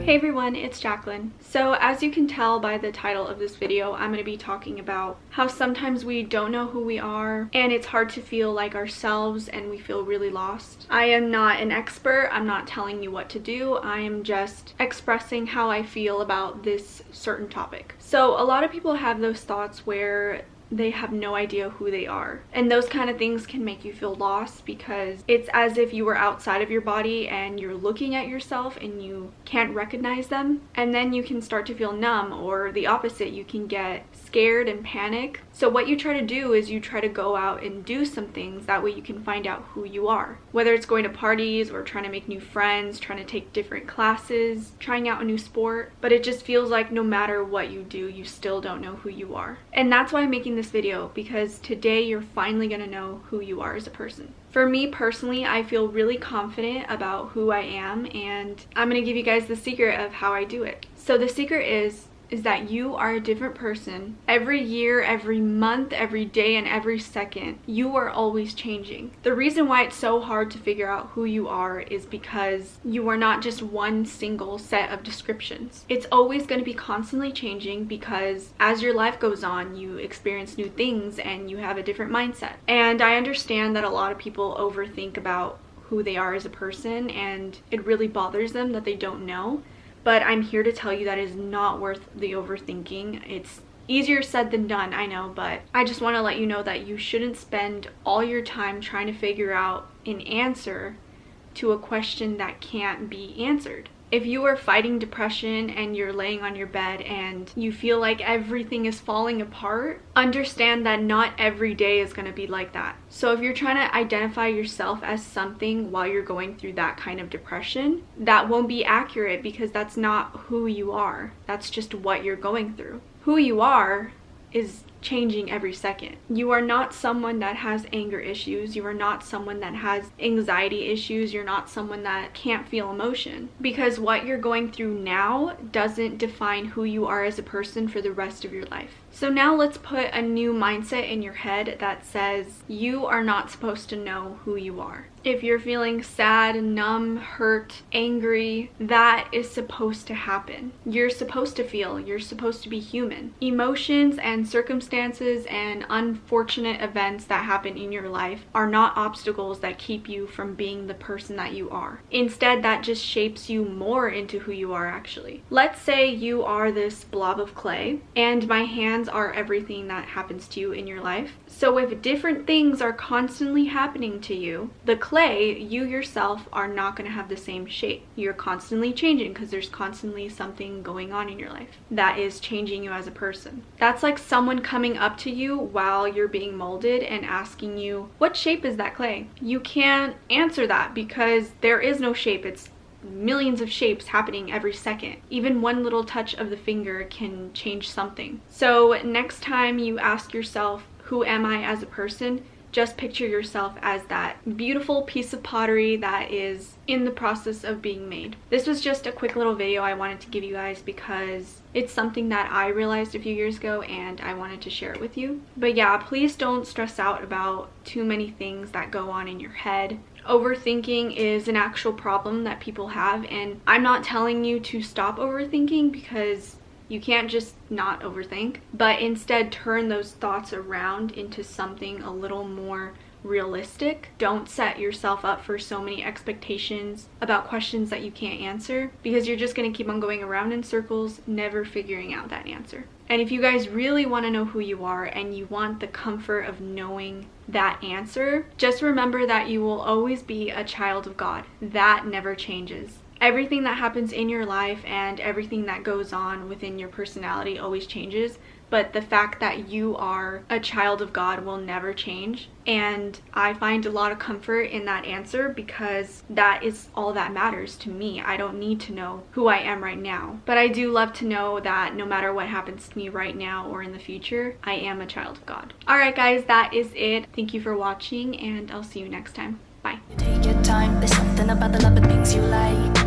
Hey everyone, it's Jacqueline. So as you can tell by the title of this video, I'm going to be talking about how sometimes we don't know who we are and it's hard to feel like ourselves and we feel really lost. I am not an expert. I'm not telling you what to do. I am just expressing how I feel about this certain topic. So a lot of people have those thoughts where they have no idea who they are, and those kind of things can make you feel lost because it's as if you were outside of your body and you're looking at yourself and you can't recognize them, and then you can start to feel numb, or the opposite, you can get scared and panic. So what you try to do is you try to go out and do some things, that way you can find out who you are, whether it's going to parties or trying to make new friends, trying to take different classes, trying out a new sport. But it just feels like no matter what you do, you still don't know who you are. And that's why I'm making this video, because today you're finally gonna know who you are as a person. For me personally, I feel really confident about who I am, and I'm gonna give you guys the secret of how I do it. So the secret is that you are a different person every year, every month, every day, and every second. You are always changing. The reason why it's so hard to figure out who you are is because you are not just one single set of descriptions. It's always going to be constantly changing because as your life goes on, you experience new things and you have a different mindset. And I understand that a lot of people overthink about who they are as a person, and it really bothers them that they don't know. But I'm here to tell you that it is not worth the overthinking. It's easier said than done, I know, but I just want to let you know that you shouldn't spend all your time trying to figure out an answer to a question that can't be answered. If you are fighting depression and you're laying on your bed and you feel like everything is falling apart, understand that not every day is going to be like that. So if you're trying to identify yourself as something while you're going through that kind of depression, that won't be accurate because that's not who you are. That's just what you're going through. Who you are is changing every second. You are not someone that has anger issues. You are not someone that has anxiety issues. You're not someone that can't feel emotion, because what you're going through now doesn't define who you are as a person for the rest of your life. So now let's put a new mindset in your head that says you are not supposed to know who you are. If you're feeling sad, numb, hurt, angry, that is supposed to happen. You're supposed to feel. You're supposed to be human. Emotions and circumstances and unfortunate events that happen in your life are not obstacles that keep you from being the person that you are. Instead, that just shapes you more into who you are actually. Let's say you are this blob of clay and my hands are everything that happens to you in your life. So if different things are constantly happening to you, the clay, you yourself, are not going to have the same shape. You're constantly changing because there's constantly something going on in your life that is changing you as a person. That's like someone coming up to you while you're being molded and asking you, what shape is that clay? You can't answer that because there is no shape. It's millions of shapes happening every second. Even one little touch of the finger can change something. So next time you ask yourself, who am I as a person? Just picture yourself as that beautiful piece of pottery that is in the process of being made. This was just a quick little video I wanted to give you guys because it's something that I realized a few years ago and I wanted to share it with you. But yeah, please don't stress out about too many things that go on in your head. Overthinking is an actual problem that people have, and I'm not telling you to stop overthinking because you can't just not overthink, but instead turn those thoughts around into something a little more realistic. Don't set yourself up for so many expectations about questions that you can't answer, because you're just going to keep on going around in circles, never figuring out that answer. And if you guys really want to know who you are and you want the comfort of knowing that answer, just remember that you will always be a child of God. That never changes. Everything that happens in your life and everything that goes on within your personality always changes, but the fact that you are a child of God will never change. And I find a lot of comfort in that answer because that is all that matters to me. I don't need to know who I am right now, but I do love to know that no matter what happens to me right now or in the future, I am a child of God. Alright guys, that is it. Thank you for watching and I'll see you next time. Bye. Take your time, there's something about the love of things you like.